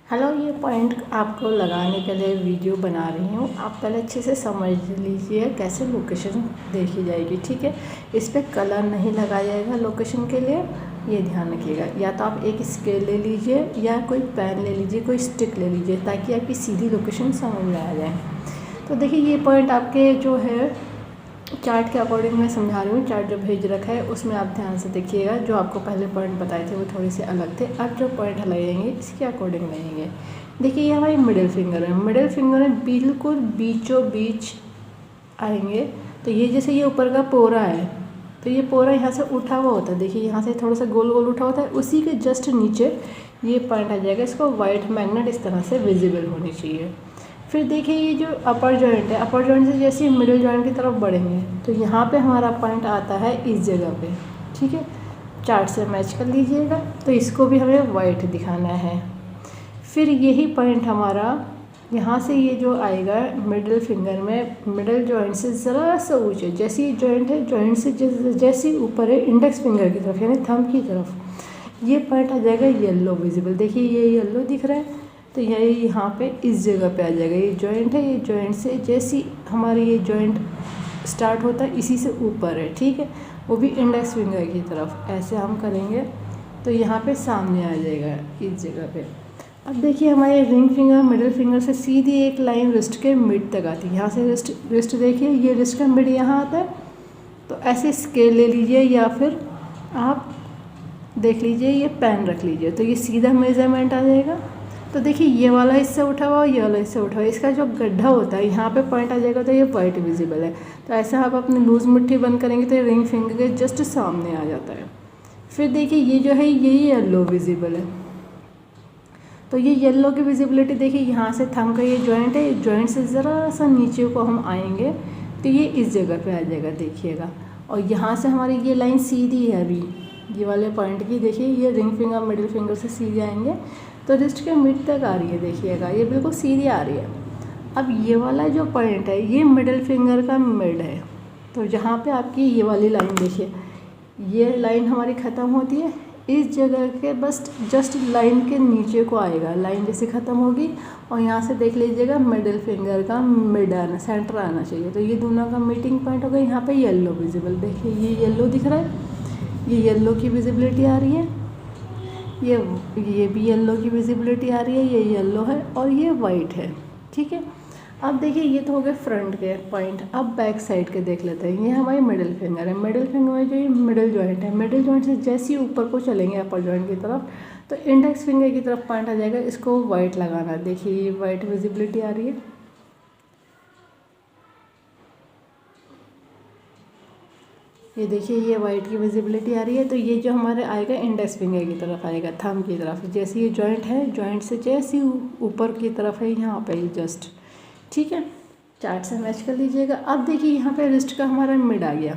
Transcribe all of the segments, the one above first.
Hello, ये point आपको लगाने के लिए वीडियो बना रही हूँ। आप पहले अच्छे से समझ लीजिए कैसे लोकेशन देखी जाएगी। ठीक है, इस पर कलर नहीं लगाया जाएगा लोकेशन के लिए, ये ध्यान रखिएगा। या तो आप एक स्केल ले लीजिए या कोई पेन ले लीजिए, कोई स्टिक ले लीजिए, ताकि आपकी सीधी लोकेशन समझ में आ जाए। तो देखिए, ये पॉइंट आपके जो है चार्ट के अकॉर्डिंग मैं समझा रही हूँ। चार्ट जो भेज रखा है उसमें आप ध्यान से देखिएगा। जो आपको पहले पॉइंट बताए थे वो थोड़े से अलग थे। अब जो पॉइंट लगेंगे इसके अकॉर्डिंग लगेंगे। देखिए, ये हमारी मिडिल फिंगर है। मिडिल फिंगर में बिल्कुल बीचों बीच आएंगे। तो ये जैसे ये ऊपर का पोरा है, तो ये पोरा यहाँ से उठा हुआ होता है। देखिए, यहाँ से थोड़ा सा गोल गोल उठा होता है, उसी के जस्ट नीचे ये पॉइंट आ जाएगा। इसको वाइट मैग्नेट इस तरह से विजिबल होनी चाहिए। फिर देखिए, ये जो अपर जॉइंट है, अपर जॉइंट से जैसे मिडिल जॉइंट की तरफ बढ़ेंगे तो यहाँ पे हमारा पॉइंट आता है इस जगह पे। ठीक है, चार्ट से मैच कर लीजिएगा। तो इसको भी हमें वाइट दिखाना है। फिर यही पॉइंट हमारा यहाँ से ये जो आएगा मिडिल फिंगर में, मिडिल जॉइंट से ज़रा सा ऊँचे, जैसी ये जॉइंट है, जॉइंट से जैसी ऊपर है इंडेक्स फिंगर की तरफ, यानी थंब की तरफ, ये पॉइंट आ जाएगा येलो विजिबल। देखिए, ये येलो दिख रहा है, तो यही यहाँ पे इस जगह पे आ जाएगा। ये जॉइंट है, ये जॉइंट से जैसी हमारी ये जॉइंट स्टार्ट होता है इसी से ऊपर है। ठीक है, वो भी इंडेक्स फिंगर की तरफ। ऐसे हम करेंगे तो यहाँ पे सामने आ जाएगा इस जगह पे। अब देखिए, हमारे रिंग फिंगर मिडिल फिंगर से सीधी एक लाइन रिस्ट के मिड तक आती है। यहाँ से रिस्ट देखिए, ये रिस्ट का मिड यहाँ आता है। तो ऐसे स्केल ले लीजिए या फिर आप देख लीजिए, ये पेन रख लीजिए, तो ये सीधा मेजरमेंट आ जाएगा। तो देखिए, ये वाला हिस्सा उठा हुआ, ये वाला हिस्सा उठा हुआ, इसका जो गड्ढा होता है यहाँ पे पॉइंट आ जाएगा, तो ये वाइट विजिबल है। तो ऐसा आप अपनी लूज मुट्ठी बंद करेंगे तो ये रिंग फिंगर के जस्ट सामने आ जाता है। फिर देखिए, ये जो है ये येलो विजिबल है। तो ये येलो की विजिबिलिटी देखिए, यहाँ से थंब का ये जॉइंट है, जॉइंट से ज़रा सा नीचे को हम आएंगे तो ये इस जगह पे आ जाएगा, देखिएगा। और यहाँ से हमारी ये लाइन सीधी है अभी ये वाले पॉइंट की। देखिए, ये रिंग फिंगर मिडिल फिंगर से सीधे आएंगे तो रिस्ट के मिड तक आ रही है, देखिएगा, ये बिल्कुल सीधी आ रही है। अब ये वाला जो पॉइंट है ये मिडिल फिंगर का मिड है। तो जहाँ पे आपकी ये वाली लाइन देखिए, ये लाइन हमारी ख़त्म होती है इस जगह के बस जस्ट लाइन के नीचे को आएगा। लाइन जैसे ख़त्म होगी और यहाँ से देख लीजिएगा मिडिल फिंगर का मिड आना, सेंटर आना चाहिए। तो ये दोनों का मीटिंग पॉइंट होगा। यहाँ पे येलो विजिबल, देखिए ये येलो दिख रहा है, ये येलो की विजिबिलिटी आ रही है। ये भी येलो की विजिबिलिटी आ रही है, ये येलो है और ये वाइट है। ठीक है, अब देखिए, ये तो हो गए फ्रंट के पॉइंट। अब बैक साइड के देख लेते हैं। ये हमारी मिडिल फिंगर है। मिडिल फिंगर में जो ये मिडिल जॉइंट है, मिडिल जॉइंट से जैसे ही ऊपर को चलेंगे अपर जॉइंट की तरफ तो इंडेक्स फिंगर की तरफ पॉइंट आ जाएगा। इसको वाइट लगाना है। देखिए, ये वाइट विजिबिलिटी आ रही है। ये देखिए, ये वाइट की विजिबिलिटी आ रही है। तो ये जो हमारे आएगा इंडेक्स फिंगर की तरफ आएगा, थंब की तरफ। जैसे ये जॉइंट है, जॉइंट से जैसे ऊपर की तरफ है यहाँ पे जस्ट। ठीक है, चार्ट से मैच कर लीजिएगा। अब देखिए, यहाँ पे रिस्ट का हमारा मिड आ गया।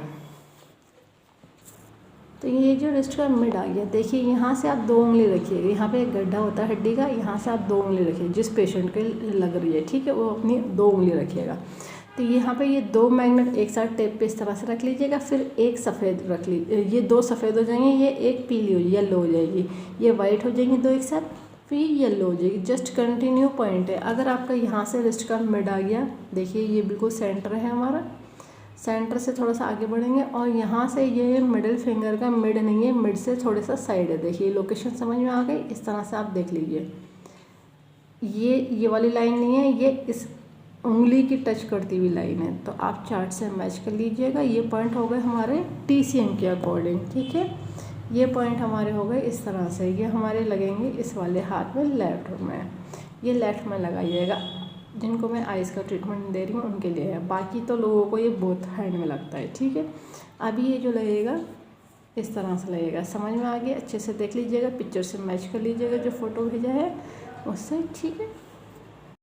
तो ये जो रिस्ट का मिड आ गया, देखिए यहाँ से आप 2 उंगली रखिएगा। यहाँ पे एक गड्ढा होता है हड्डी का, यहाँ से आप 2 उंगली रखिए जिस पेशेंट के लग रही है। ठीक है, वो अपनी 2 उंगली रखिएगा। तो यहाँ पे ये 2 मैग्नेट एक साथ टेप पे इस तरह से रख लीजिएगा। फिर एक सफ़ेद रख लीजिए, ये 2 सफ़ेद हो जाएंगे, ये एक पीली येलो हो जाएगी, ये वाइट हो जाएंगी 2 एक साथ, फिर ये येलो हो जाएगी। जस्ट कंटिन्यू पॉइंट है। अगर आपका यहाँ से रिस्ट का मिड आ गया, देखिए ये बिल्कुल सेंटर है हमारा। सेंटर से थोड़ा सा आगे बढ़ेंगे और यहाँ से ये मिडिल फिंगर का मिड नहीं है, मिड से थोड़ा सा साइड है। देखिए, लोकेशन समझ में आ गई। इस तरह से आप देख लीजिए, ये वाली लाइन नहीं है, ये इस उंगली की टच करती हुई लाइन है। तो आप चार्ट से मैच कर लीजिएगा। ये पॉइंट हो गए हमारे TCM के अकॉर्डिंग। ठीक है, ये पॉइंट हमारे हो गए इस तरह से। ये हमारे लगेंगे इस वाले हाथ में, लेफ्ट में। ये लेफ्ट में लगाइएगा। जिनको मैं आइज़ का ट्रीटमेंट दे रही हूँ उनके लिए है, बाकी तो लोगों को ये बोथ हैंड में लगता है। ठीक है, अभी ये जो लगेगा इस तरह से लगेगा। समझ में आ गया? अच्छे से देख लीजिएगा, पिक्चर से मैच कर लीजिएगा जो फ़ोटो भेजा है उससे। ठीक है।